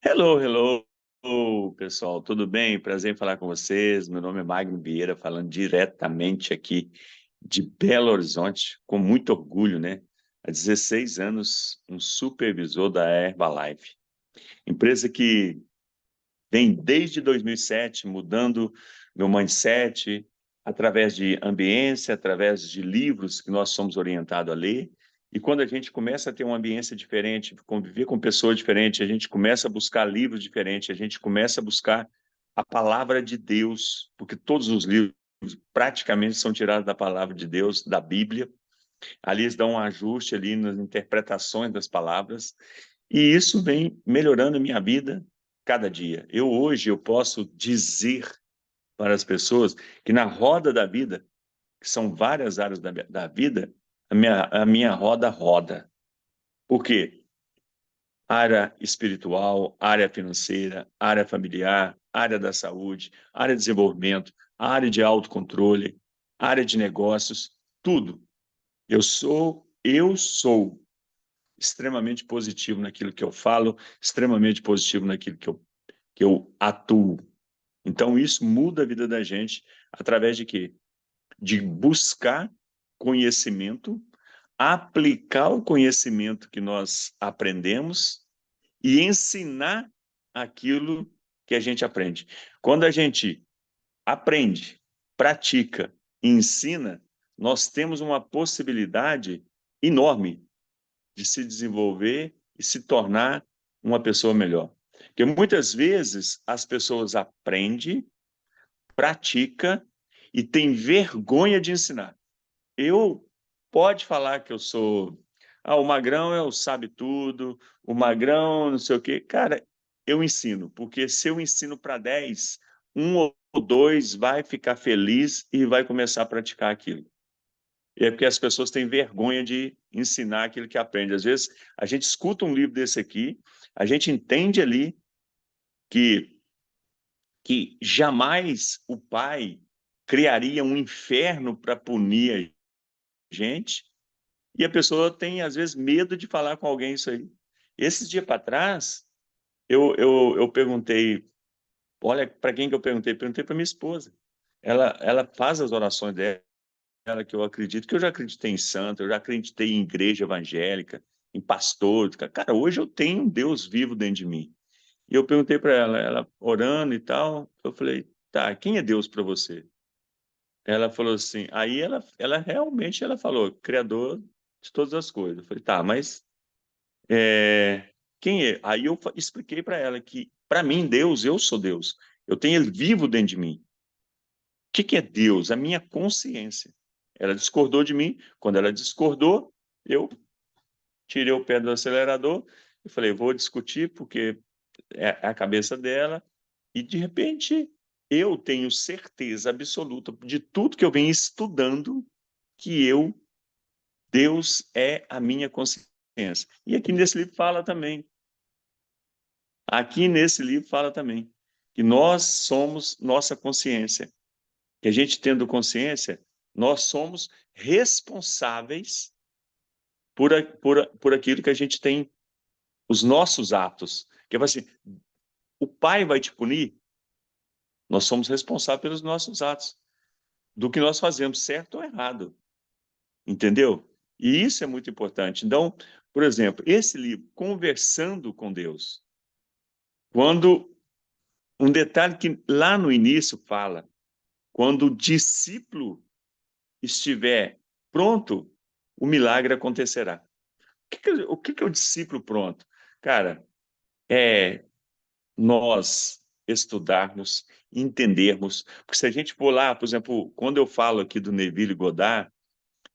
Hello, hello, pessoal, tudo bem? Prazer em falar com vocês. Meu nome é Magno Vieira, falando diretamente aqui de Belo Horizonte, com muito orgulho, né? Há 16 anos, um supervisor da Herbalife, empresa que vem desde 2007 mudando meu mindset através de ambiência, através de livros que nós somos orientados a ler. E quando a gente começa a ter uma ambiência diferente, conviver com pessoas diferentes, a gente começa a buscar livros diferentes, a gente começa a buscar a palavra de Deus, porque todos os livros praticamente são tirados da palavra de Deus, da Bíblia. Ali eles dão um ajuste ali nas interpretações das palavras, e isso vem melhorando a minha vida cada dia. Hoje eu posso dizer para as pessoas que na roda da vida, que são várias áreas da vida, a minha roda roda. Por quê? Área espiritual, área financeira, área familiar, área da saúde, área de desenvolvimento, área de autocontrole, área de negócios, tudo. Eu sou extremamente positivo naquilo que eu falo, extremamente positivo naquilo que eu atuo. Então, isso muda a vida da gente através de quê? De buscar conhecimento, aplicar o conhecimento que nós aprendemos e ensinar aquilo que a gente aprende. Quando a gente aprende, pratica e ensina, nós temos uma possibilidade enorme de se desenvolver e se tornar uma pessoa melhor. Porque muitas vezes as pessoas aprendem, praticam e têm vergonha de ensinar. Eu pode falar que eu sou. Ah, o magrão é o sabe tudo, o magrão não sei o quê. Cara, eu ensino, porque se eu ensino para 10, um ou dois vai ficar feliz e vai começar a praticar aquilo. É porque as pessoas têm vergonha de ensinar aquilo que aprende. Às vezes, a gente escuta um livro desse aqui, a gente entende ali que, que jamais o pai criaria um inferno para punir a gente, e a pessoa tem, às vezes, medo de falar com alguém isso aí. Esses dias para trás, eu perguntei, olha, para quem que eu perguntei? Perguntei para minha esposa. Ela faz as orações dela, que eu acredito, que eu já acreditei em santo, eu já acreditei em igreja evangélica, em pastor. Cara, hoje eu tenho um Deus vivo dentro de mim. E eu perguntei para ela, ela orando e tal, eu falei, tá, quem é Deus para você? Ela falou assim, aí ela realmente ela falou, Criador de todas as coisas. Eu falei, tá, mas quem é? Aí eu expliquei para ela que, para mim, Deus, eu sou Deus. Eu tenho Ele vivo dentro de mim. O que é Deus? A minha consciência. Ela discordou de mim. Quando ela discordou, eu tirei o pé do acelerador e falei, vou discutir porque é a cabeça dela. E, de repente, eu tenho certeza absoluta de tudo que eu venho estudando que Deus é a minha consciência. E aqui nesse livro fala também. Aqui nesse livro fala também que nós somos nossa consciência. Que a gente tendo consciência, nós somos responsáveis por aquilo que a gente tem, os nossos atos. Que é assim, o pai vai te punir, nós somos responsáveis pelos nossos atos, do que nós fazemos, certo ou errado, entendeu? E isso é muito importante. Então, por exemplo, esse livro, Conversando com Deus, quando um detalhe que lá no início fala, quando o discípulo estiver pronto, o milagre acontecerá. O que é o discípulo pronto? Cara, é nós estudarmos, entendermos. Porque se a gente for lá, por exemplo, quando eu falo aqui do Neville Goddard,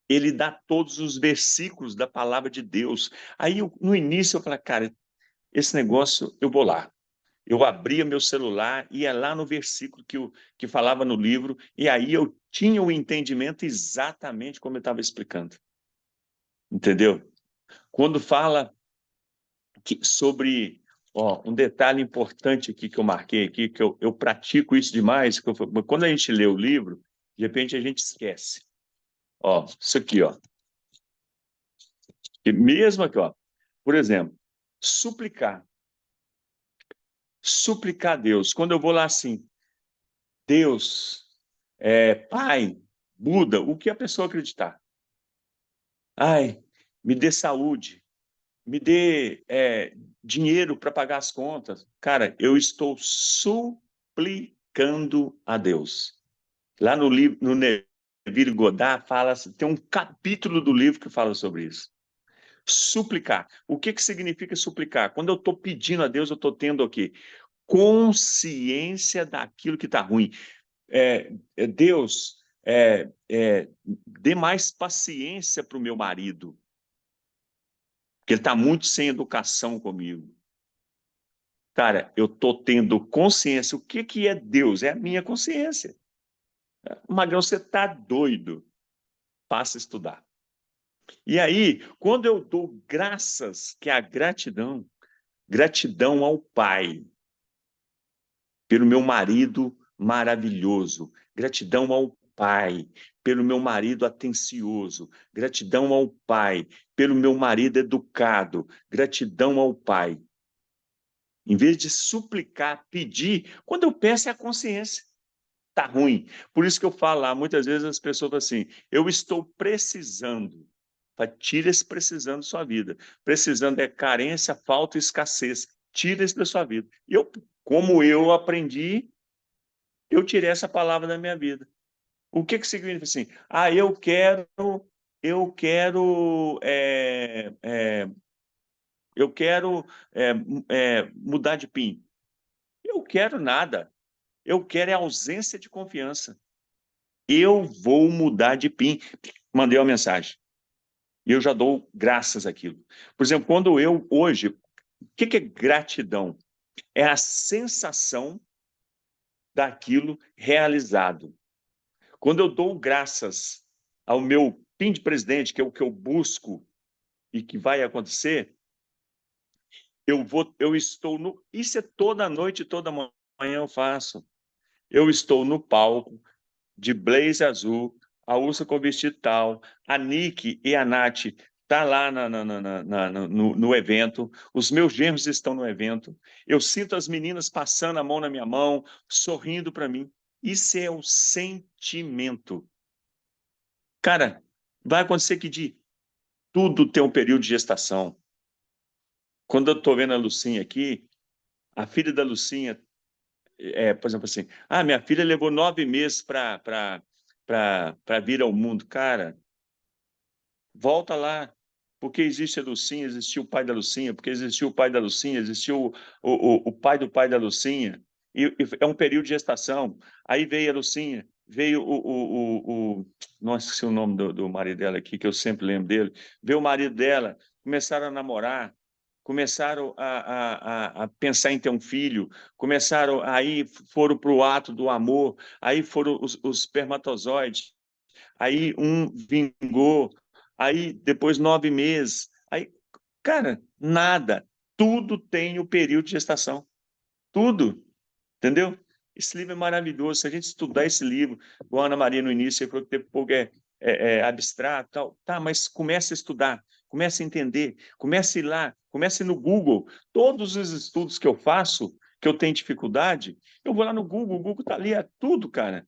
ele dá todos os versículos da palavra de Deus. Aí, no início, eu falei, cara, esse negócio, eu vou lá. Eu abria meu celular, ia lá no versículo que falava no livro, e aí eu tinha o entendimento exatamente como eu estava explicando. Entendeu? Quando fala sobre um detalhe importante aqui que eu marquei aqui, que eu pratico isso demais, quando a gente lê o livro, de repente a gente esquece. Isso aqui, E mesmo aqui, por exemplo, suplicar. Suplicar a Deus. Quando eu vou lá assim, Deus, Pai, Buda, o que a pessoa acreditar. Ai, me dê saúde, me dê dinheiro para pagar as contas. Cara, eu estou suplicando a Deus. Lá no livro, no Neville Goddard, fala, tem um capítulo do livro que fala sobre isso. Suplicar. O que significa suplicar? Quando eu estou pedindo a Deus, eu estou tendo o quê? Consciência daquilo que está ruim. Deus, dê mais paciência para o meu marido, porque ele está muito sem educação comigo. Cara, eu estou tendo consciência. O que é Deus? É a minha consciência. Magrão, você está doido. Passa a estudar. E aí, quando eu dou graças, que é a gratidão, gratidão ao Pai, pelo meu marido maravilhoso, gratidão ao Pai, pelo meu marido atencioso, gratidão ao Pai, pelo meu marido educado, gratidão ao Pai. Em vez de suplicar, pedir, quando eu peço é a consciência. Tá ruim. Por isso que eu falo lá, muitas vezes as pessoas falam assim, eu estou precisando. Tira esse precisando da sua vida. Precisando é carência, falta e escassez. Tira isso da sua vida. E eu, como eu aprendi, eu tirei essa palavra da minha vida. O que significa assim? Ah, eu quero mudar de PIN. Eu quero nada. Eu quero é ausência de confiança. Eu vou mudar de PIN. Mandei uma mensagem. E eu já dou graças àquilo. Por exemplo, quando eu, hoje, o que é gratidão? É a sensação daquilo realizado. Quando eu dou graças ao meu PIN de presidente, que é o que eu busco e que vai acontecer, eu estou no. Isso é toda noite, toda manhã eu faço. Eu estou no palco, de blazer azul, a Ursa com vestido tal, a Nick e a Nath tá lá no evento, os meus genros estão no evento, eu sinto as meninas passando a mão na minha mão, sorrindo para mim. Isso é o sentimento. Cara, vai acontecer que de tudo tem um período de gestação. Quando eu estou vendo a Lucinha aqui, a filha da Lucinha, por exemplo assim, minha filha levou 9 meses para vir ao mundo. Cara, volta lá. Porque existe a Lucinha, existiu o pai da Lucinha, porque existiu o pai da Lucinha, existiu o pai do pai da Lucinha. E é um período de gestação. Aí veio a Lucinha, veio não esqueci o nome do marido dela aqui, que eu sempre lembro dele. Veio o marido dela, começaram a namorar, começaram a pensar em ter um filho, começaram, aí foram para o ato do amor, aí foram os espermatozoides, aí um vingou, aí depois 9 meses, aí, cara, nada. Tudo tem o período de gestação. Tudo, entendeu? Esse livro é maravilhoso. Se a gente estudar esse livro, igual a Ana Maria no início, você falou que pouco é abstrato, tal. Tá, mas comece a estudar, comece a entender, comece a ir lá, comece no Google. Todos os estudos que eu faço, que eu tenho dificuldade, eu vou lá no Google, o Google está ali, é tudo, cara.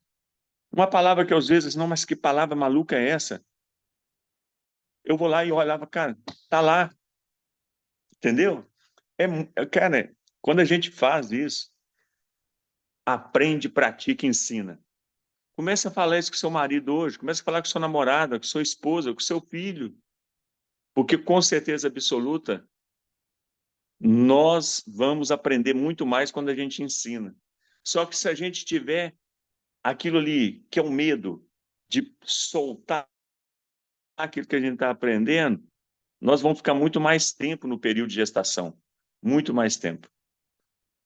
Uma palavra que às vezes, não, mas que palavra maluca é essa? Eu vou lá e olhava, cara, tá lá, entendeu? Cara, quando a gente faz isso, aprende, pratica e ensina. Comece a falar isso com seu marido hoje, comece a falar com sua namorada, com sua esposa, com seu filho, porque com certeza absoluta, nós vamos aprender muito mais quando a gente ensina. Só que se a gente tiver aquilo ali, que é o medo de soltar aquilo que a gente está aprendendo, nós vamos ficar muito mais tempo no período de gestação, muito mais tempo.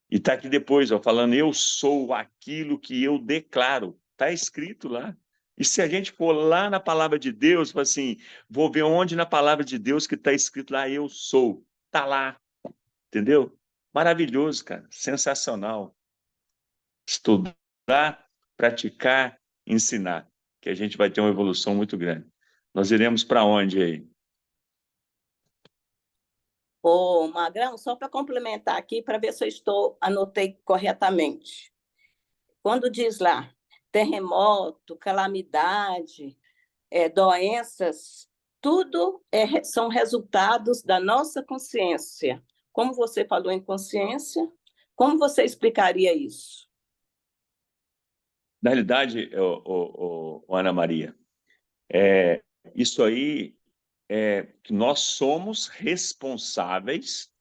E está aqui depois, ó, falando, eu sou aquilo que eu declaro. Está escrito lá. E se a gente for lá na palavra de Deus, assim, vou ver onde na palavra de Deus que está escrito lá, eu sou. Está lá, entendeu? Maravilhoso, cara. Sensacional. Estudar, praticar, ensinar. Que a gente vai ter uma evolução muito grande. Nós iremos para onde aí? Ô, Magrão, só para complementar aqui, para ver se anotei corretamente. Quando diz lá terremoto, calamidade, doenças, tudo são resultados da nossa consciência. Como você falou em consciência, como você explicaria isso? Na realidade, Ana Maria, isso aí é que nós somos responsáveis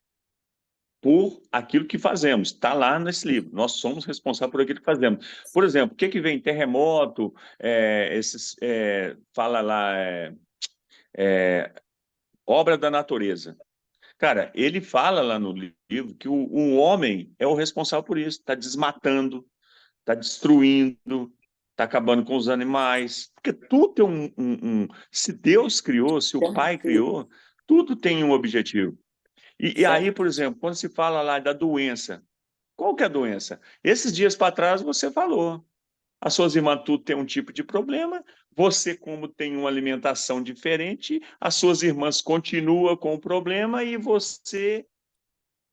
por aquilo que fazemos. Está lá nesse livro. Nós somos responsáveis por aquilo que fazemos. Por exemplo, o que vem? Terremoto, fala lá, obra da natureza. Cara, ele fala lá no livro que o homem é o responsável por isso. Está desmatando, está destruindo, está acabando com os animais. Porque tudo tem Se Deus criou, se o Pai criou, tudo tem um objetivo. E aí, por exemplo, quando se fala lá da doença, qual que é a doença? Esses dias para trás você falou. As suas irmãs tudo têm um tipo de problema, você, como tem uma alimentação diferente, as suas irmãs continuam com o problema e você,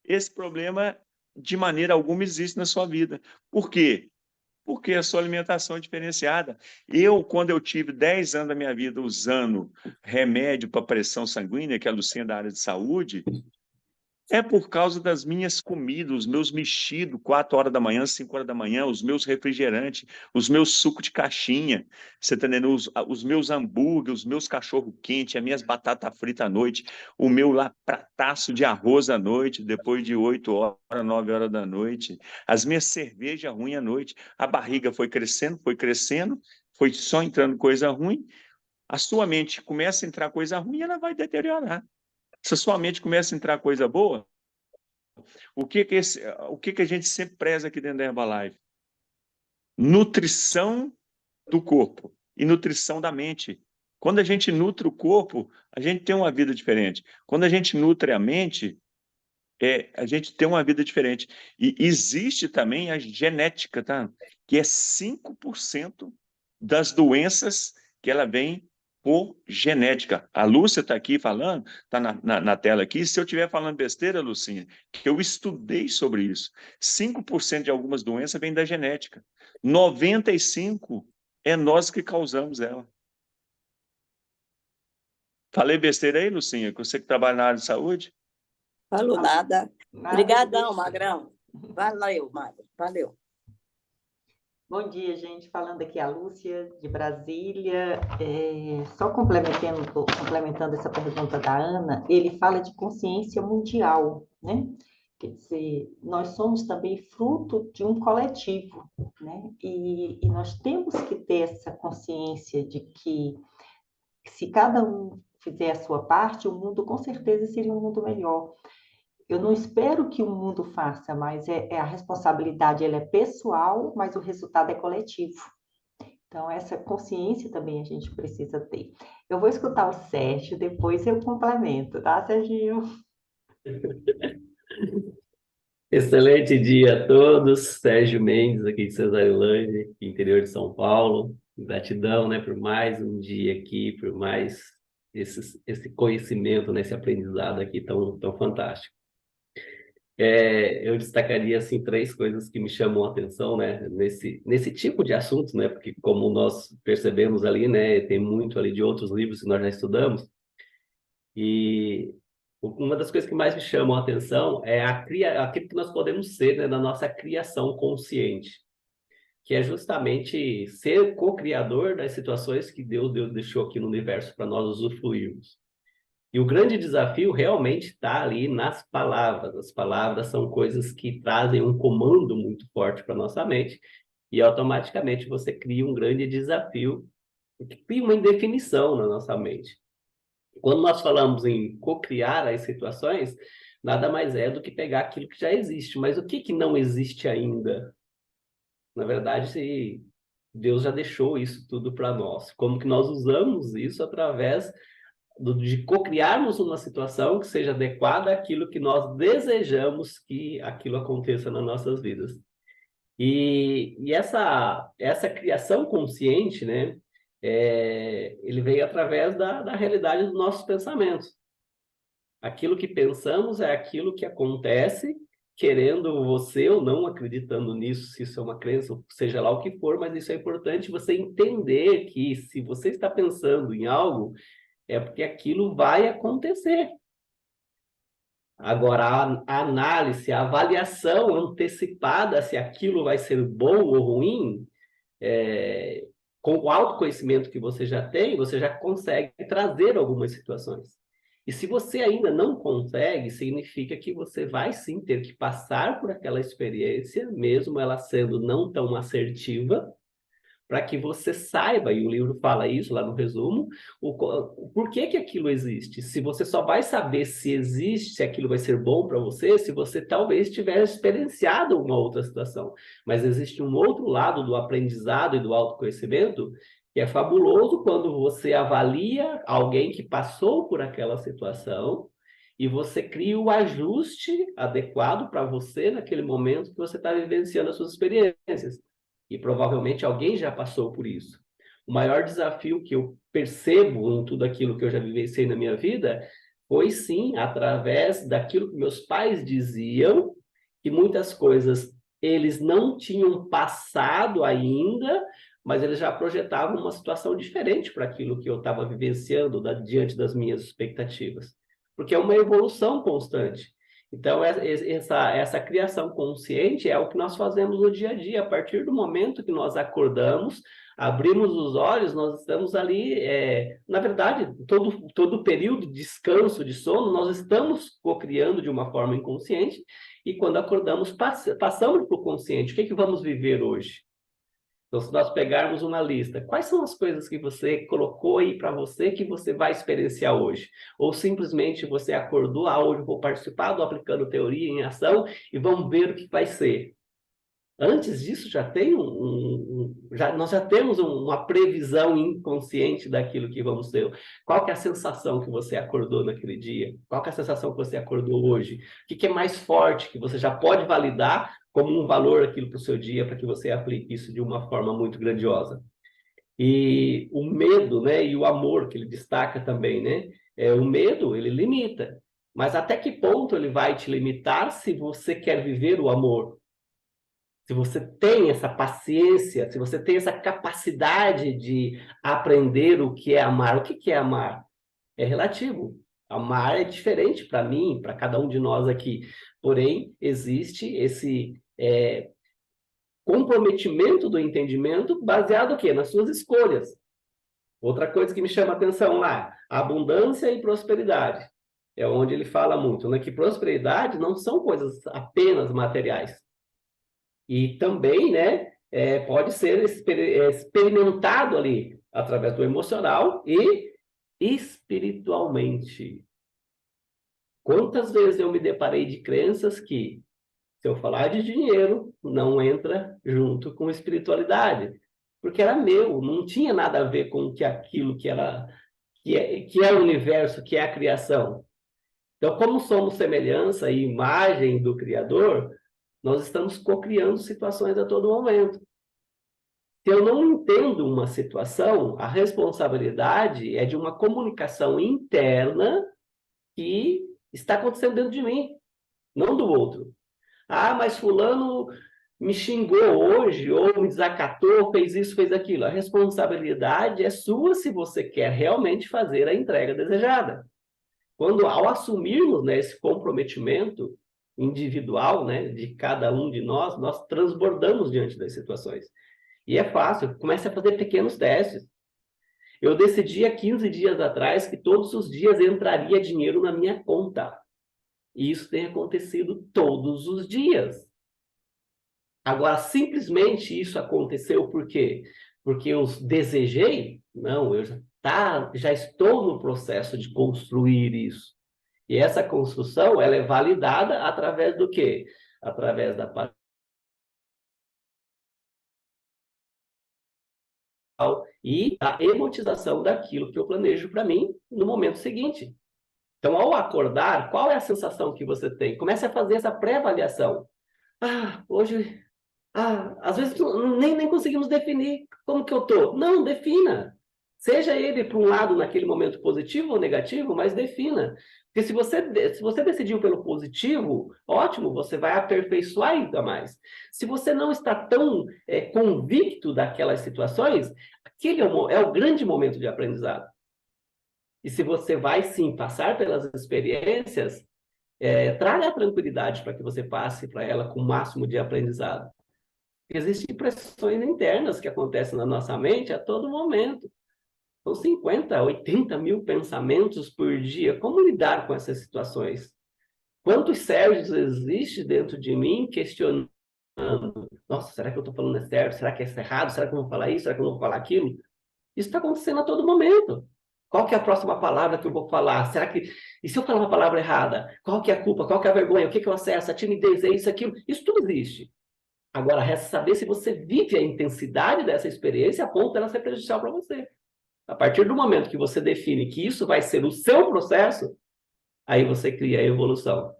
esse problema, de maneira alguma, existe na sua vida. Por quê? Porque a sua alimentação é diferenciada. Quando eu tive 10 anos da minha vida usando remédio para pressão sanguínea, que é a Lucinha da área de saúde, é por causa das minhas comidas, os meus mexidos, 4 horas da manhã, 5 horas da manhã, os meus refrigerantes, os meus sucos de caixinha, você tá entendendo? Os meus hambúrguer, os meus cachorro-quente, as minhas batatas fritas à noite, o meu lá prataço de arroz à noite, depois de 8 horas, 9 horas da noite, as minhas cervejas ruins à noite, a barriga foi crescendo, foi só entrando coisa ruim, a sua mente começa a entrar coisa ruim, ela vai deteriorar. Se a sua mente começa a entrar coisa boa, o que a gente sempre preza aqui dentro da Herbalife? Nutrição do corpo e nutrição da mente. Quando a gente nutre o corpo, a gente tem uma vida diferente. Quando a gente nutre a mente, a gente tem uma vida diferente. E existe também a genética, tá? Que é 5% das doenças que ela vem por genética. A Lúcia está aqui falando, está na tela aqui. Se eu estiver falando besteira, Lucinha, que eu estudei sobre isso. 5% de algumas doenças vêm da genética. 95% é nós que causamos ela. Falei besteira aí, Lucinha? Você que trabalha na área de saúde? Falou nada. Obrigadão, Magrão. Valeu, Magro. Valeu. Bom dia, gente. Falando aqui a Lúcia, de Brasília. Só complementando essa pergunta da Ana, ele fala de consciência mundial, né? Quer dizer, nós somos também fruto de um coletivo, né? E nós temos que ter essa consciência de que se cada um fizer a sua parte, o mundo com certeza seria um mundo melhor. Eu não espero que o mundo faça, mas a responsabilidade ela é pessoal, mas o resultado é coletivo. Então, essa consciência também a gente precisa ter. Eu vou escutar o Sérgio, depois eu complemento, tá, Serginho? Excelente dia a todos. Sérgio Mendes, aqui de Cesarilândia, interior de São Paulo. Gratidão, né, por mais um dia aqui, por mais esse conhecimento, né, esse aprendizado aqui tão fantástico. Eu destacaria assim 3 coisas que me chamam a atenção, né, nesse tipo de assunto, né, porque como nós percebemos ali, né, tem muito ali de outros livros que nós já estudamos, e uma das coisas que mais me chamam a atenção é aquilo que nós podemos ser, né, na nossa criação consciente, que é justamente ser co-criador das situações que Deus deixou aqui no universo para nós usufruirmos. E o grande desafio realmente está ali nas palavras. As palavras são coisas que trazem um comando muito forte para nossa mente e automaticamente você cria um grande desafio, que cria uma indefinição na nossa mente. Quando nós falamos em co-criar as situações, nada mais é do que pegar aquilo que já existe. Mas o que não existe ainda? Na verdade, Deus já deixou isso tudo para nós. Como que nós usamos isso através de co-criarmos uma situação que seja adequada àquilo que nós desejamos que aquilo aconteça nas nossas vidas. E essa criação consciente, né, ele veio através da realidade dos nossos pensamentos. Aquilo que pensamos é aquilo que acontece, querendo você ou não acreditando nisso, se isso é uma crença, seja lá o que for, mas isso é importante você entender que se você está pensando em algo, é porque aquilo vai acontecer. Agora, a análise, a avaliação antecipada se aquilo vai ser bom ou ruim, com o autoconhecimento que você já tem, você já consegue trazer algumas situações. E se você ainda não consegue, significa que você vai sim ter que passar por aquela experiência, mesmo ela sendo não tão assertiva, para que você saiba, e o livro fala isso lá no resumo, o porquê que aquilo existe. Se você só vai saber se existe, se aquilo vai ser bom para você, se você talvez tiver experienciado uma outra situação. Mas existe um outro lado do aprendizado e do autoconhecimento que é fabuloso quando você avalia alguém que passou por aquela situação e você cria o ajuste adequado para você naquele momento que você está vivenciando as suas experiências. E provavelmente alguém já passou por isso. O maior desafio que eu percebo em tudo aquilo que eu já vivenciei na minha vida foi, sim, através daquilo que meus pais diziam, que muitas coisas eles não tinham passado ainda, mas eles já projetavam uma situação diferente para aquilo que eu estava vivenciando diante das minhas expectativas. Porque é uma evolução constante. Então, essa criação consciente é o que nós fazemos no dia a dia. A partir do momento que nós acordamos, abrimos os olhos, nós estamos ali, na verdade, todo período de descanso, de sono, nós estamos co-criando de uma forma inconsciente, e quando acordamos, passamos para o consciente. O que é que vamos viver hoje? Então, se nós pegarmos uma lista, quais são as coisas que você colocou aí para você que você vai experienciar hoje? Ou simplesmente você acordou, hoje eu vou participar do Aplicando Teoria em Ação e vamos ver o que vai ser. Antes disso, já tem nós já temos uma previsão inconsciente daquilo que vamos ter. Qual que é a sensação que você acordou naquele dia? Qual que é a sensação que você acordou hoje? O que é mais forte que você já pode validar como um valor aquilo para o seu dia, para que você aplique isso de uma forma muito grandiosa? E o medo, né, e o amor que ele destaca também, né? O medo, ele limita. Mas até que ponto ele vai te limitar se você quer viver o amor? Se você tem essa paciência, se você tem essa capacidade de aprender o que é amar. O que é amar? É relativo. Amar é diferente para mim, para cada um de nós aqui. Porém, existe esse comprometimento do entendimento baseado o quê? Nas suas escolhas. Outra coisa que me chama a atenção lá, abundância e prosperidade. É onde ele fala muito, né? Que prosperidade não são coisas apenas materiais. E também, né, pode ser experimentado ali através do emocional e espiritualmente. Quantas vezes eu me deparei de crenças que, se eu falar de dinheiro, não entra junto com espiritualidade, porque era meu, não tinha nada a ver com aquilo que é o universo, que é a criação. Então, como somos semelhança e imagem do Criador, nós estamos co-criando situações a todo momento. Se eu não entendo uma situação, a responsabilidade é de uma comunicação interna que está acontecendo dentro de mim, não do outro. Ah, mas fulano me xingou hoje, ou me desacatou, fez isso, fez aquilo. A responsabilidade é sua se você quer realmente fazer a entrega desejada. Quando, ao assumirmos, né, esse comprometimento individual, né, de cada um de nós, nós transbordamos diante das situações. E é fácil, comece a fazer pequenos testes. Eu decidi há 15 dias atrás que todos os dias entraria dinheiro na minha conta. E isso tem acontecido todos os dias. Agora, simplesmente isso aconteceu por quê? Porque eu desejei? Não, eu já estou no processo de construir isso. E essa construção, ela é validada através do quê? Através da e a emotização daquilo que eu planejo para mim no momento seguinte. Então, ao acordar, qual é a sensação que você tem? Comece a fazer essa pré-avaliação. Hoje... às vezes nem conseguimos definir como que eu estou. Não, defina. Seja ele para um lado naquele momento positivo ou negativo, mas defina. Porque se você decidiu pelo positivo, ótimo, você vai aperfeiçoar ainda mais. Se você não está tão convicto daquelas situações, aquele é o grande momento de aprendizado. E se você vai, sim, passar pelas experiências, traga a tranquilidade para que você passe para ela com o máximo de aprendizado. Existem pressões internas que acontecem na nossa mente a todo momento. São 50, 80 mil pensamentos por dia. Como lidar com essas situações? Quantos Sérgios existem dentro de mim questionando? Nossa, será que eu estou falando certo? Será que é errado? Será que eu vou falar isso? Será que eu não vou falar aquilo? Isso está acontecendo a todo momento. Qual que é a próxima palavra que eu vou falar? Será que... E se eu falar uma palavra errada? Qual que é a culpa? Qual que é a vergonha? O que eu acesso? A timidez? É isso, aquilo? Isso tudo existe. Agora, resta saber se você vive a intensidade dessa experiência a ponto dela ser prejudicial para você. A partir do momento que você define que isso vai ser o seu processo, aí você cria a evolução.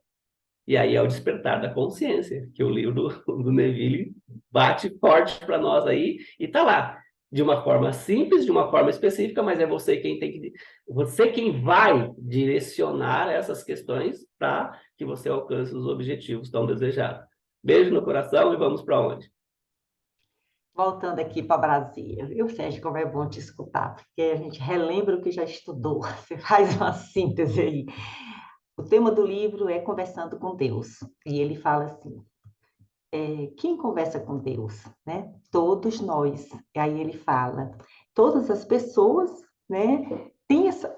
E aí é o despertar da consciência, que o livro do Neville bate forte para nós aí, e está lá. De uma forma simples, de uma forma específica, mas é você quem vai direcionar essas questões para que você alcance os objetivos tão desejados. Beijo no coração e vamos para onde? Voltando aqui para Brasília, viu, Sérgio, como é bom te escutar, porque a gente relembra o que já estudou, você faz uma síntese aí. O tema do livro é Conversando com Deus, e ele fala assim, quem conversa com Deus, né? Todos nós. E aí ele fala, todas as pessoas, né,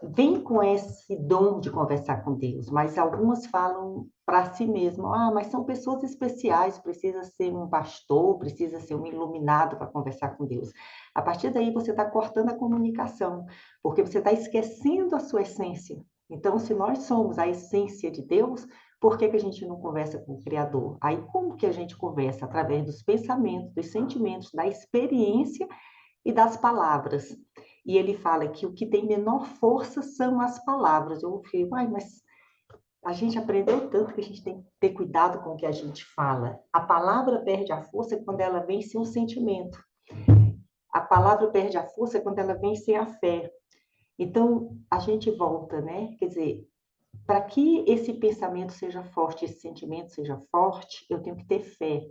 vêm com esse dom de conversar com Deus, mas algumas falam para si mesmas, mas são pessoas especiais, precisa ser um pastor, precisa ser um iluminado para conversar com Deus. A partir daí você está cortando a comunicação, porque você está esquecendo a sua essência. Então, se nós somos a essência de Deus, por que a gente não conversa com o Criador? Aí, como que a gente conversa? Através dos pensamentos, dos sentimentos, da experiência e das palavras. E ele fala que o que tem menor força são as palavras. Eu fiquei, mas a gente aprendeu tanto que a gente tem que ter cuidado com o que a gente fala. A palavra perde a força quando ela vem sem um sentimento. A palavra perde a força quando ela vem sem a fé. Então, a gente volta, né? Quer dizer, para que esse pensamento seja forte, esse sentimento seja forte, eu tenho que ter fé.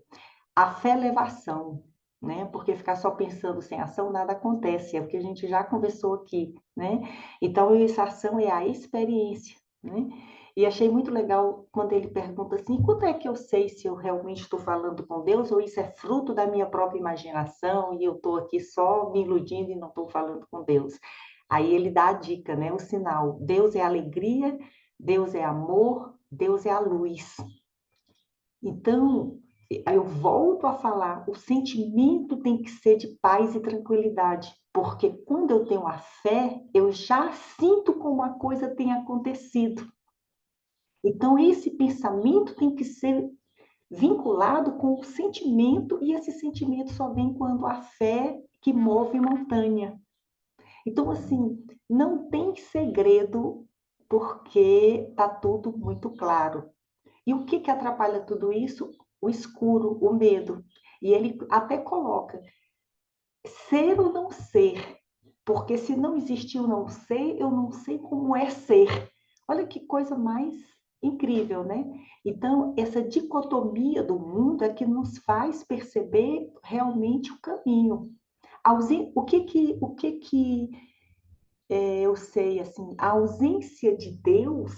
A fé leva ação, né? Porque ficar só pensando sem ação, nada acontece. É o que a gente já conversou aqui, né? Então, essa ação é a experiência, né? E achei muito legal quando ele pergunta assim, quando é que eu sei se eu realmente estou falando com Deus ou isso é fruto da minha própria imaginação e eu estou aqui só me iludindo e não estou falando com Deus? Aí ele dá a dica, né? O sinal. Deus é alegria, Deus é amor, Deus é a luz. Então, eu volto a falar, o sentimento tem que ser de paz e tranquilidade, porque quando eu tenho a fé, eu já sinto como a coisa tem acontecido. Então, esse pensamento tem que ser vinculado com o sentimento, e esse sentimento só vem quando a fé que move montanha. Então, assim, não tem segredo, porque está tudo muito claro. E o que atrapalha tudo isso? O escuro, o medo. E ele até coloca, ser ou não ser. Porque se não existir o não ser, eu não sei como é ser. Olha que coisa mais incrível, né? Então, essa dicotomia do mundo é que nos faz perceber realmente o caminho. O que eu sei, assim, a ausência de Deus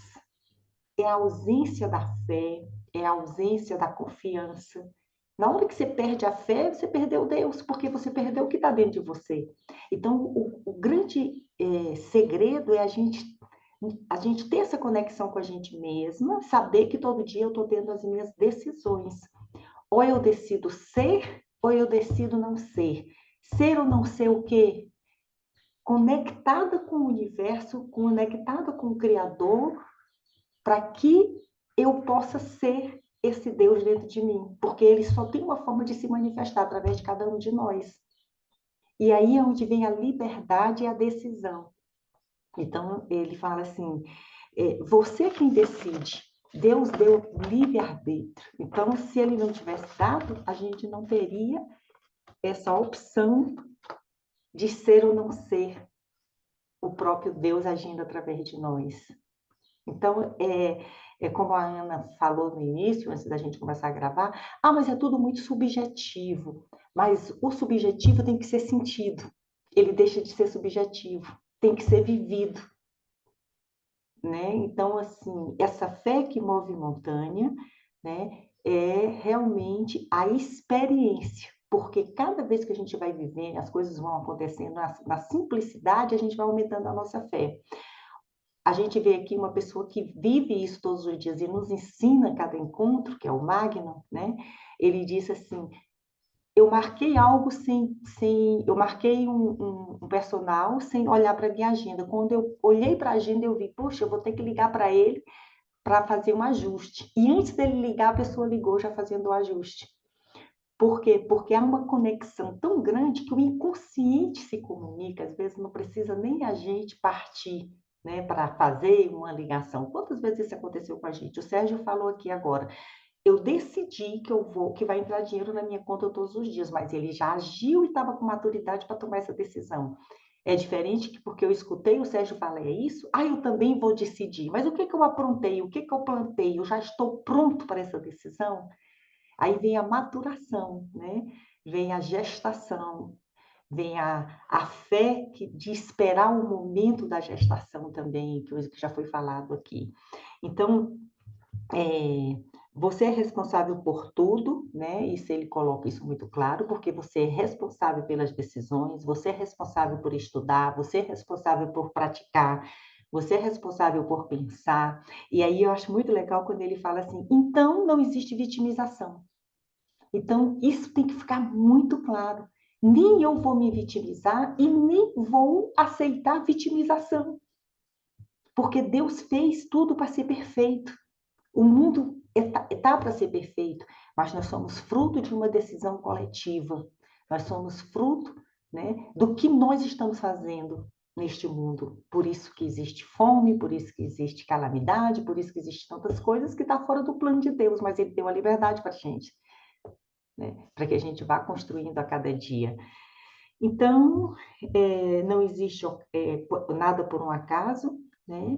é a ausência da fé, é a ausência da confiança. Na hora que você perde a fé, você perdeu Deus, porque você perdeu o que está dentro de você. Então, o grande segredo é a gente ter essa conexão com a gente mesma, saber que todo dia eu estou tendo as minhas decisões. Ou eu decido ser, ou eu decido não ser. Ser ou não ser o quê? Conectada com o universo, conectada com o Criador, para que eu possa ser esse Deus dentro de mim, porque ele só tem uma forma de se manifestar através de cada um de nós. E aí é onde vem a liberdade e a decisão. Então, ele fala assim, você quem decide, Deus deu livre-arbítrio. Então, se ele não tivesse dado, a gente não teria essa opção de ser ou não ser. o próprio Deus agindo através de nós. Então, é como a Ana falou no início, antes da gente começar a gravar, mas é tudo muito subjetivo. Mas o subjetivo tem que ser sentido. Ele deixa de ser subjetivo, tem que ser vivido. Né? Então, assim, essa fé que move montanha, né, é realmente a experiência. Porque cada vez que a gente vai vivendo, as coisas vão acontecendo na simplicidade, a gente vai aumentando a nossa fé. A gente vê aqui uma pessoa que vive isso todos os dias e nos ensina a cada encontro, que é o Magno, né? Ele disse assim, eu marquei algo eu marquei um personal sem olhar para a minha agenda. Quando eu olhei para a agenda, eu vi, poxa, eu vou ter que ligar para ele para fazer um ajuste. E antes dele ligar, a pessoa ligou já fazendo o ajuste. Por quê? Porque há uma conexão tão grande que o inconsciente se comunica, às vezes não precisa nem a gente partir, né, para fazer uma ligação. Quantas vezes isso aconteceu com a gente? O Sérgio falou aqui agora, eu decidi que vai entrar dinheiro na minha conta todos os dias, mas ele já agiu e estava com maturidade para tomar essa decisão. É diferente que porque eu escutei o Sérgio falar, é isso? Eu também vou decidir. Mas o que eu aprontei? O que eu plantei? Eu já estou pronto para essa decisão? Aí vem a maturação, né? Vem a gestação, vem a fé de esperar o momento da gestação também, que já foi falado aqui. Então, você é responsável por tudo, né? Isso ele coloca isso muito claro, porque você é responsável pelas decisões, você é responsável por estudar, você é responsável por praticar, você é responsável por pensar. E aí eu acho muito legal quando ele fala assim, então não existe vitimização. Então, isso tem que ficar muito claro. Nem eu vou me vitimizar e nem vou aceitar vitimização. Porque Deus fez tudo para ser perfeito. O mundo está para ser perfeito, mas nós somos fruto de uma decisão coletiva. Nós somos fruto, né, do que nós estamos fazendo neste mundo. Por isso que existe fome, por isso que existe calamidade, por isso que existem tantas coisas que estão fora do plano de Deus, mas Ele deu a liberdade para a gente. Né, para que a gente vá construindo a cada dia. Então, não existe nada por um acaso, né?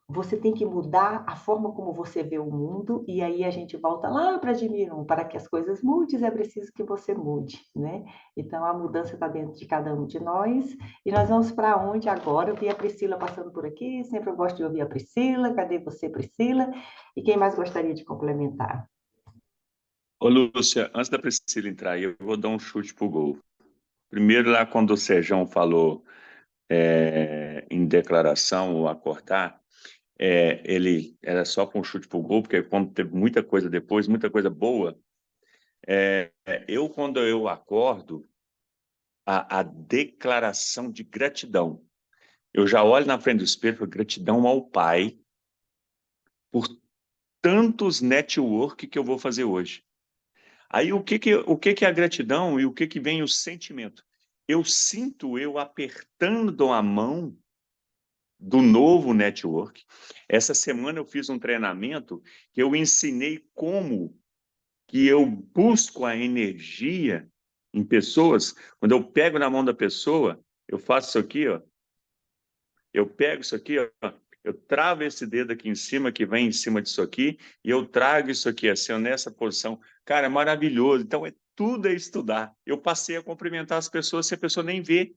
Você tem que mudar a forma como você vê o mundo, e aí a gente volta lá para Admirum, para que as coisas mudem, é preciso que você mude, né? Então, a mudança está dentro de cada um de nós, e nós vamos para onde agora? Eu vi a Priscila passando por aqui, sempre eu gosto de ouvir a Priscila, cadê você, Priscila? E quem mais gostaria de complementar? Ô, Lúcia, antes da Priscila entrar aí, eu vou dar um chute pro gol. Primeiro, lá quando o Sérgio falou em declaração ou acordar, ele era só com chute pro gol, porque quando teve muita coisa depois, muita coisa boa, quando eu acordo, a declaração de gratidão. Eu já olho na frente do espelho e falo, gratidão ao Pai por tantos network que eu vou fazer hoje. Aí o que é a gratidão e o que vem o sentimento? Eu sinto eu apertando a mão do novo network. Essa semana eu fiz um treinamento que eu ensinei como que eu busco a energia em pessoas. Quando eu pego na mão da pessoa, eu faço isso aqui, ó. Eu pego isso aqui, ó, eu travo esse dedo aqui em cima, que vem em cima disso aqui, e eu trago isso aqui assim, ó, nessa posição. Cara, é maravilhoso. Então, tudo é estudar. Eu passei a cumprimentar as pessoas se a pessoa nem vê.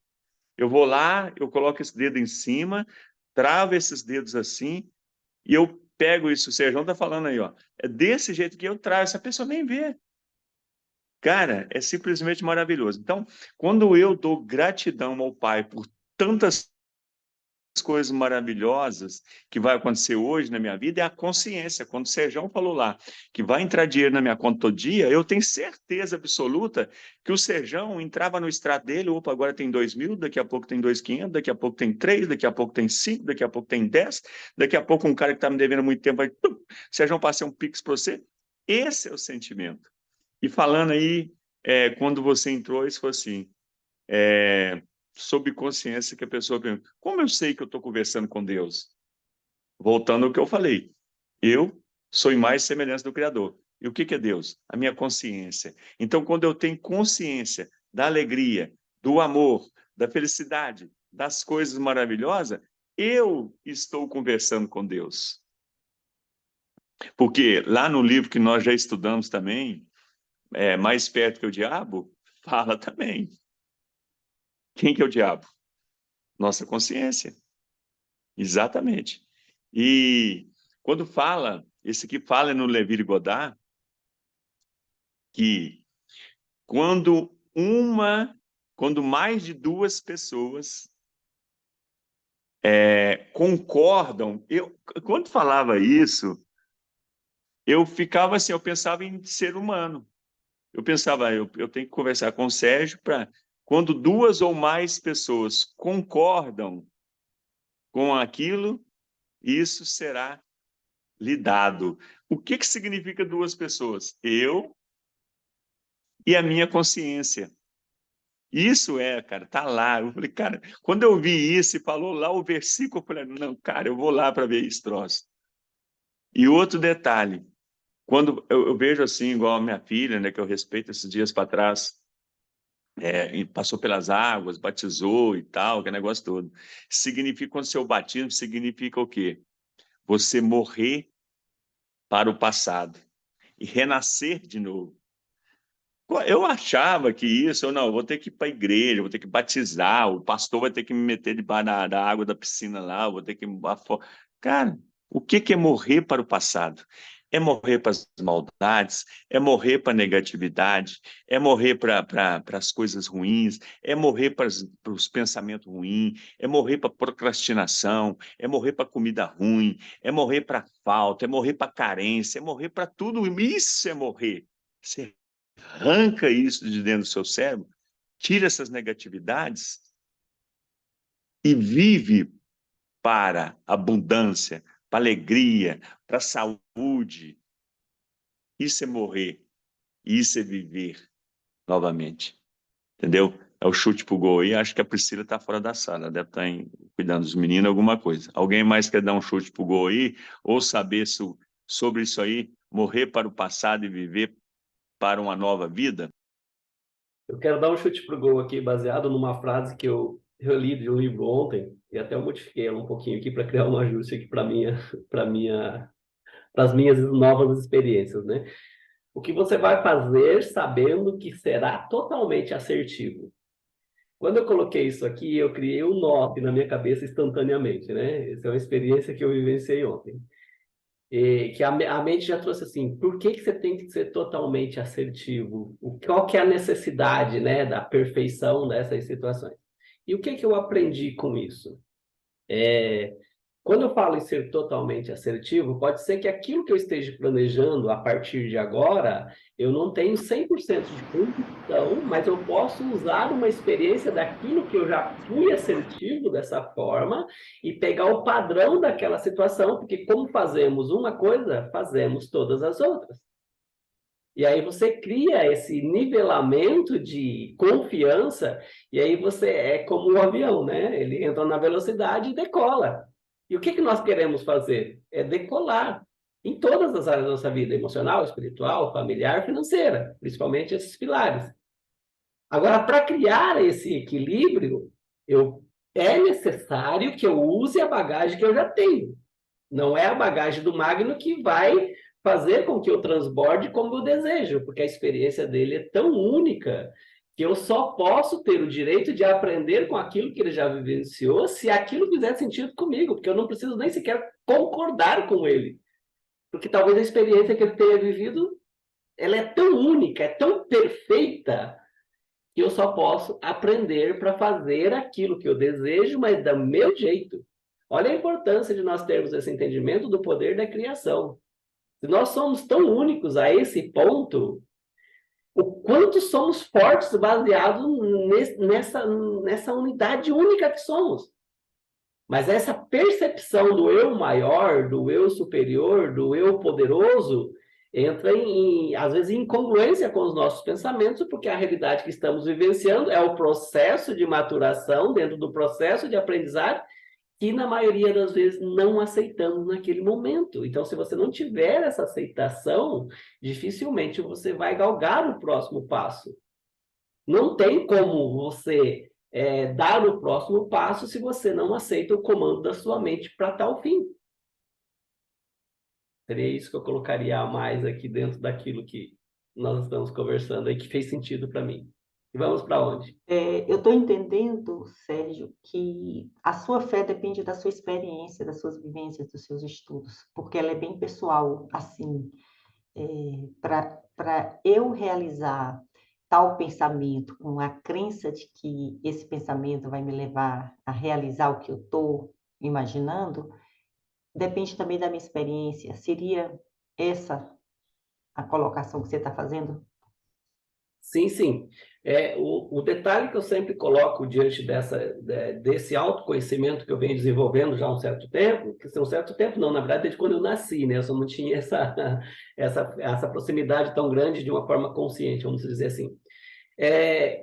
Eu vou lá, eu coloco esse dedo em cima, travo esses dedos assim, e eu pego isso. O Sérgio está falando aí, ó. É desse jeito que eu trago, essa pessoa nem vê. Cara, é simplesmente maravilhoso. Então, quando eu dou gratidão ao Pai por tantas coisas maravilhosas que vai acontecer hoje na minha vida é a consciência. Quando o Sérgio falou lá que vai entrar dinheiro na minha conta todo dia, eu tenho certeza absoluta que o Sérgio entrava no extrato dele, opa, agora tem 2.000, daqui a pouco tem 2.500, daqui a pouco tem 3, daqui a pouco tem 5, daqui a pouco tem 10, daqui a pouco um cara que está me devendo muito tempo vai, Sérgio, passei um pix para você. Esse é o sentimento. E falando aí, quando você entrou, isso foi assim, sob consciência que a pessoa pergunta, como eu sei que eu estou conversando com Deus? Voltando ao que eu falei, eu sou imagem e semelhança do Criador. E o que é Deus? A minha consciência. Então, quando eu tenho consciência da alegria, do amor, da felicidade, das coisas maravilhosas, eu estou conversando com Deus. Porque lá no livro que nós já estudamos também, Mais Perto que o Diabo, fala também. Quem que é o diabo? Nossa consciência. Exatamente. E quando fala, esse aqui fala no Levir Godard, que quando mais de duas pessoas concordam, quando falava isso, eu ficava assim, eu pensava em ser humano. Eu pensava, eu tenho que conversar com o Sérgio para quando duas ou mais pessoas concordam com aquilo, isso será lidado. O que significa duas pessoas? Eu e a minha consciência. Isso cara, tá lá. Eu falei, cara, quando eu vi isso e falou lá o versículo, eu falei, não, cara, eu vou lá para ver esse troço. E outro detalhe, quando eu vejo assim, igual a minha filha, né, que eu respeito esses dias para trás, e passou pelas águas, batizou e tal, que negócio todo. Significa, quando seu batismo significa o quê? Você morrer para o passado e renascer de novo. Eu achava que isso, eu vou ter que ir para a igreja, vou ter que batizar, o pastor vai ter que me meter debaixo da água da piscina lá, eu vou ter que... Cara, o que é morrer para o passado? É morrer para as maldades, é morrer para a negatividade, é morrer para as coisas ruins, é morrer para os pensamentos ruins, é morrer para a procrastinação, é morrer para a comida ruim, é morrer para a falta, é morrer para a carência, é morrer para tudo. Isso é morrer. Você arranca isso de dentro do seu cérebro, tira essas negatividades e vive para abundância, para alegria, para saúde. Isso é morrer, isso é viver novamente, entendeu? É o chute pro gol aí. Acho que a Priscila está fora da sala, deve estar cuidando dos meninos, alguma coisa. Alguém mais quer dar um chute pro gol aí? Ou saber sobre isso aí, morrer para o passado e viver para uma nova vida? Eu quero dar um chute pro gol aqui, baseado numa frase que eu li de um livro ontem, e até eu modifiquei ela um pouquinho aqui para criar um ajuste aqui para as minhas novas experiências, né? O que você vai fazer sabendo que será totalmente assertivo. Quando eu coloquei isso aqui, eu criei um nó na minha cabeça instantaneamente, né? Essa é uma experiência que eu vivenciei ontem. E que a mente já trouxe assim, por que você tem que ser totalmente assertivo? Qual que é a necessidade, né, da perfeição dessas situações? E o que eu aprendi com isso? Quando eu falo em ser totalmente assertivo, pode ser que aquilo que eu esteja planejando a partir de agora, eu não tenho 100% de convicção, mas eu posso usar uma experiência daquilo que eu já fui assertivo dessa forma e pegar o padrão daquela situação, porque como fazemos uma coisa, fazemos todas as outras. E aí você cria esse nivelamento de confiança, e aí você é como um avião, né? Ele entra na velocidade e decola. E o que nós queremos fazer? É decolar em todas as áreas da nossa vida, emocional, espiritual, familiar, financeira, principalmente esses pilares. Agora, para criar esse equilíbrio, é necessário que eu use a bagagem que eu já tenho. Não é a bagagem do Magno que vai fazer com que eu transborde como eu desejo, porque a experiência dele é tão única que eu só posso ter o direito de aprender com aquilo que ele já vivenciou se aquilo fizer sentido comigo, porque eu não preciso nem sequer concordar com ele. Porque talvez a experiência que ele tenha vivido, ela é tão única, é tão perfeita, que eu só posso aprender para fazer aquilo que eu desejo, mas do meu jeito. Olha a importância de nós termos esse entendimento do poder da criação. Se nós somos tão únicos a esse ponto, o quanto somos fortes baseados nessa unidade única que somos. Mas essa percepção do eu maior, do eu superior, do eu poderoso, entra às vezes, em incongruência com os nossos pensamentos, porque a realidade que estamos vivenciando é o processo de maturação, dentro do processo de aprendizagem, que na maioria das vezes não aceitamos naquele momento. Então, se você não tiver essa aceitação, dificilmente você vai galgar o próximo passo. Não tem como você dar o próximo passo se você não aceita o comando da sua mente para tal fim. Seria isso que eu colocaria a mais aqui dentro daquilo que nós estamos conversando aí, que fez sentido para mim. E vamos para onde? Eu estou entendendo, Sérgio, que a sua fé depende da sua experiência, das suas vivências, dos seus estudos, porque ela é bem pessoal, assim, para eu realizar tal pensamento com a crença de que esse pensamento vai me levar a realizar o que eu estou imaginando, depende também da minha experiência. Seria essa a colocação que você está fazendo? Sim, sim. O detalhe que eu sempre coloco diante desse autoconhecimento que eu venho desenvolvendo já há um certo tempo, que um certo tempo não, na verdade, desde quando eu nasci, né? Eu só não tinha essa proximidade tão grande de uma forma consciente, vamos dizer assim.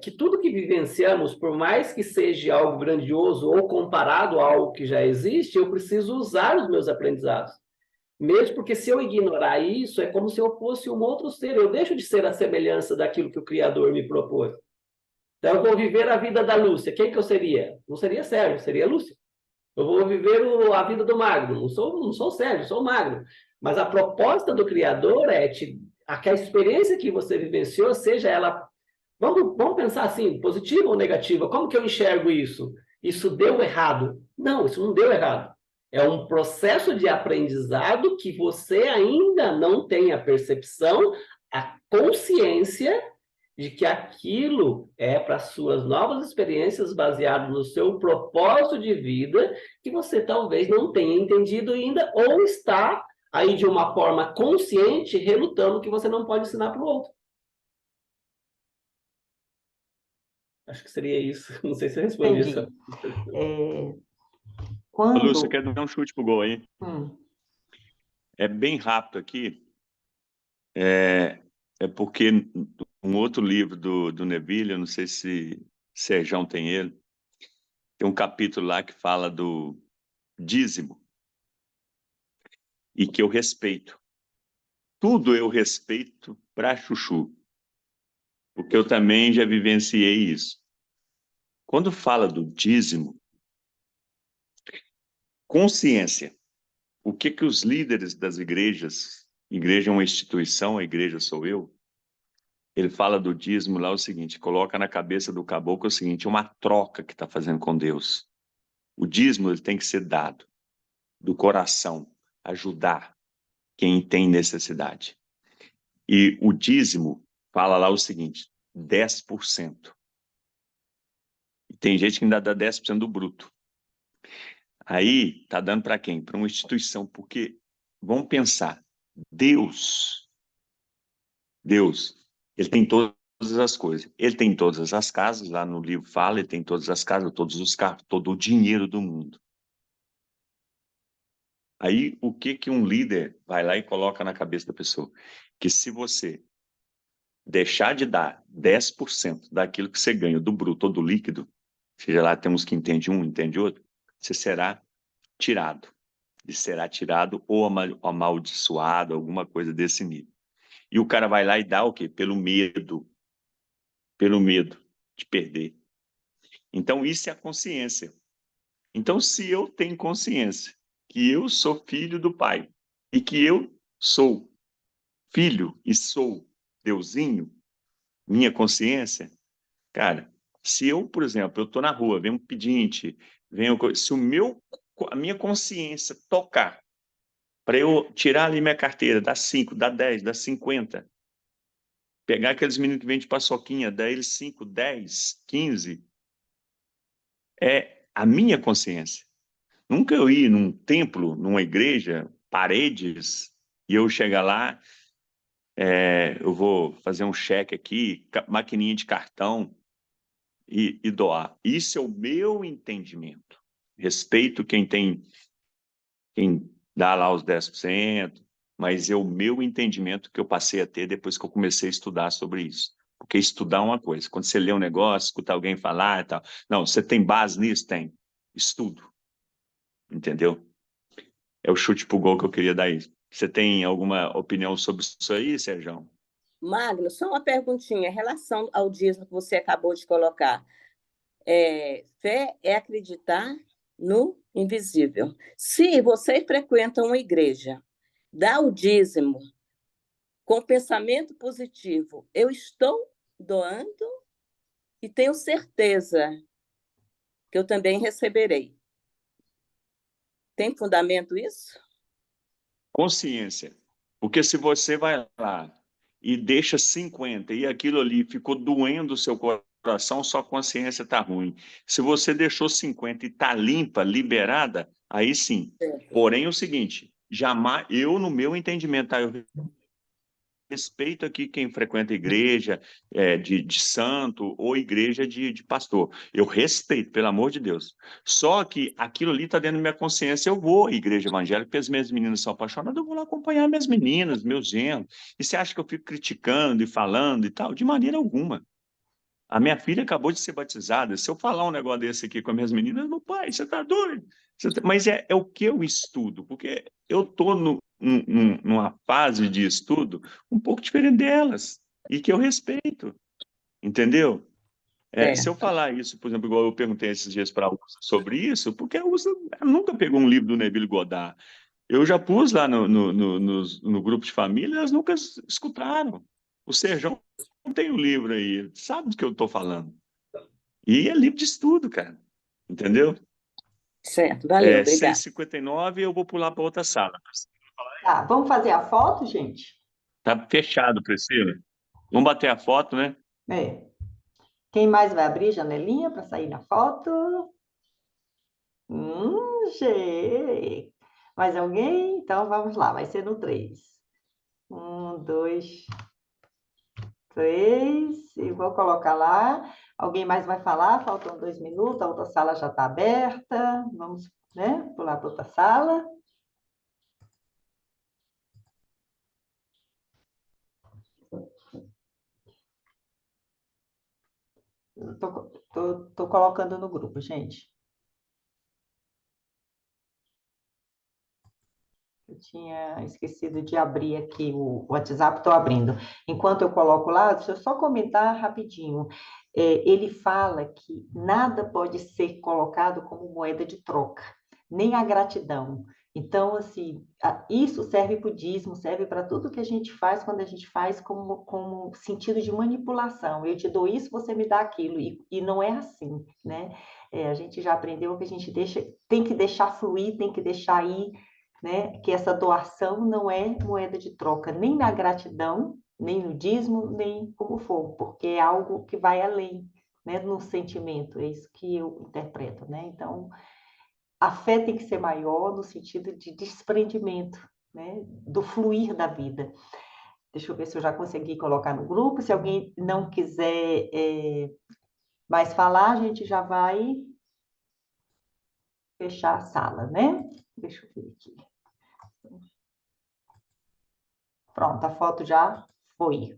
Que tudo que vivenciamos, por mais que seja algo grandioso ou comparado a algo que já existe, eu preciso usar os meus aprendizados. Mesmo porque se eu ignorar isso, é como se eu fosse um outro ser. Eu deixo de ser a semelhança daquilo que o Criador me propôs. Então, eu vou viver a vida da Lúcia. Quem que eu seria? Não seria Sérgio, seria Lúcia. Eu vou viver a vida do Magno. Não sou Sérgio, sou Magno. Mas a proposta do Criador é que a experiência que você vivenciou, seja ela... Vamos pensar assim, positiva ou negativa? Como que eu enxergo isso? Isso deu errado? Não, isso não deu errado. É um processo de aprendizado que você ainda não tem a percepção, a consciência de que aquilo é para suas novas experiências baseado no seu propósito de vida, que você talvez não tenha entendido ainda, ou está aí de uma forma consciente relutando que você não pode ensinar para o outro. Acho que seria isso. Não sei se eu respondi Entendi. isso. Lúcia, quer dar um chute pro gol aí? É bem rápido aqui. É porque um outro livro do Neville, eu não sei se Serjão tem ele, tem um capítulo lá que fala do dízimo e que eu respeito. Tudo eu respeito para chuchu, porque eu também já vivenciei isso. Quando fala do dízimo, consciência. O que os líderes das igrejas, igreja é uma instituição, a igreja sou eu, ele fala do dízimo lá o seguinte, coloca na cabeça do caboclo o seguinte, uma troca que está fazendo com Deus. O dízimo ele tem que ser dado do coração, ajudar quem tem necessidade. E o dízimo fala lá o seguinte, 10%. E tem gente que ainda dá 10% do bruto. Aí está dando para quem? Para uma instituição, porque vamos pensar, Deus, ele tem todas as coisas. Ele tem todas as casas, lá no livro fala, ele tem todas as casas, todos os carros, todo o dinheiro do mundo. Aí, o que um líder vai lá e coloca na cabeça da pessoa? Que se você deixar de dar 10% daquilo que você ganha, do bruto ou do líquido, seja lá, temos que entende um, entende outro, você será tirado. E será tirado ou amaldiçoado, alguma coisa desse nível. E o cara vai lá e dá o quê? Pelo medo de perder. Então, isso é a consciência. Então, se eu tenho consciência que eu sou filho do Pai e que eu sou filho e sou Deusinho, minha consciência, cara, se eu, por exemplo, eu estou na rua, vem um pedinte, se a minha consciência tocar para eu tirar ali minha carteira, dá 5, dá 10, dá 50, pegar aqueles meninos que vendem paçoquinha, dar eles 5, 10, 15, é a minha consciência. Nunca eu ir num templo, numa igreja, paredes, e eu chegar lá, eu vou fazer um cheque aqui, maquininha de cartão, e doar. Isso é o meu entendimento. Respeito quem dá lá os 10%, mas é o meu entendimento que eu passei a ter depois que eu comecei a estudar sobre isso. Porque estudar é uma coisa. Quando você lê um negócio, escuta alguém falar e tal. Não, você tem base nisso? Tem. Estudo. Entendeu? É o chute pro gol que eu queria dar aí. Você tem alguma opinião sobre isso aí, Sérgio? Magno, só uma perguntinha em relação ao dízimo que você acabou de colocar. Fé é acreditar no invisível. Se você frequenta uma igreja, dá o dízimo com pensamento positivo, eu estou doando e tenho certeza que eu também receberei. Tem fundamento isso? Consciência. Porque se você vai lá e deixa 50 e aquilo ali ficou doendo o seu coração, sua consciência está ruim. Se você deixou 50 e está limpa, liberada, aí sim. Porém, é o seguinte, jamais, eu no meu entendimento, tá? Eu respeito aqui quem frequenta igreja de santo ou igreja de pastor. Eu respeito, pelo amor de Deus. Só que aquilo ali está dentro da minha consciência. Eu vou à igreja evangélica, porque as minhas meninas são apaixonadas, eu vou lá acompanhar minhas meninas, meus genros. E você acha que eu fico criticando e falando e tal? De maneira alguma. A minha filha acabou de ser batizada. Se eu falar um negócio desse aqui com as minhas meninas, meu pai, você está doido? Mas é o que eu estudo, porque eu estou numa fase de estudo um pouco diferente delas e que eu respeito, entendeu? Se eu falar isso, por exemplo, igual eu perguntei esses dias para a Usa sobre isso, porque a Usa nunca pegou um livro do Neville Goddard. Eu já pus lá no grupo de família, elas nunca escutaram. O Serjão tem o livro aí, sabe do que eu estou falando. E é livro de estudo, cara. Entendeu? Certo, valeu, obrigada. 6h59, eu vou pular para outra sala. Tá, vamos fazer a foto, gente? Tá fechado, Priscila. Vamos bater a foto, né? Quem mais vai abrir a janelinha para sair na foto? G. Mais alguém? Então vamos lá, vai ser no 3. 1, 2, 3. E vou colocar lá. Alguém mais vai falar? Faltam 2 minutos, a outra sala já está aberta. Vamos, né, pular para outra sala. Tô colocando no grupo, gente. Eu tinha esquecido de abrir aqui o WhatsApp, estou abrindo. Enquanto eu coloco lá, deixa eu só comentar rapidinho. Ele fala que nada pode ser colocado como moeda de troca, nem a gratidão. Então, assim, isso serve para o dízimo, serve para tudo que a gente faz quando a gente faz como sentido de manipulação. Eu te dou isso, você me dá aquilo. E não é assim, né? A gente já aprendeu que a gente tem que deixar fluir, tem que deixar ir, né? Que essa doação não é moeda de troca, nem na gratidão, nem no dízimo, nem como for, porque é algo que vai além, né? No sentimento, é isso que eu interpreto, né? Então, a fé tem que ser maior no sentido de desprendimento, né? Do fluir da vida. Deixa eu ver se eu já consegui colocar no grupo. Se alguém não quiser mais falar, a gente já vai fechar a sala, né? Deixa eu ver aqui. Pronto, a foto já foi.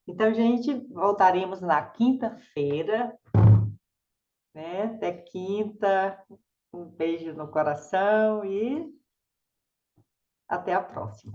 Então, gente, voltaremos na quinta-feira, né? Até quinta. Um beijo no coração e até a próxima.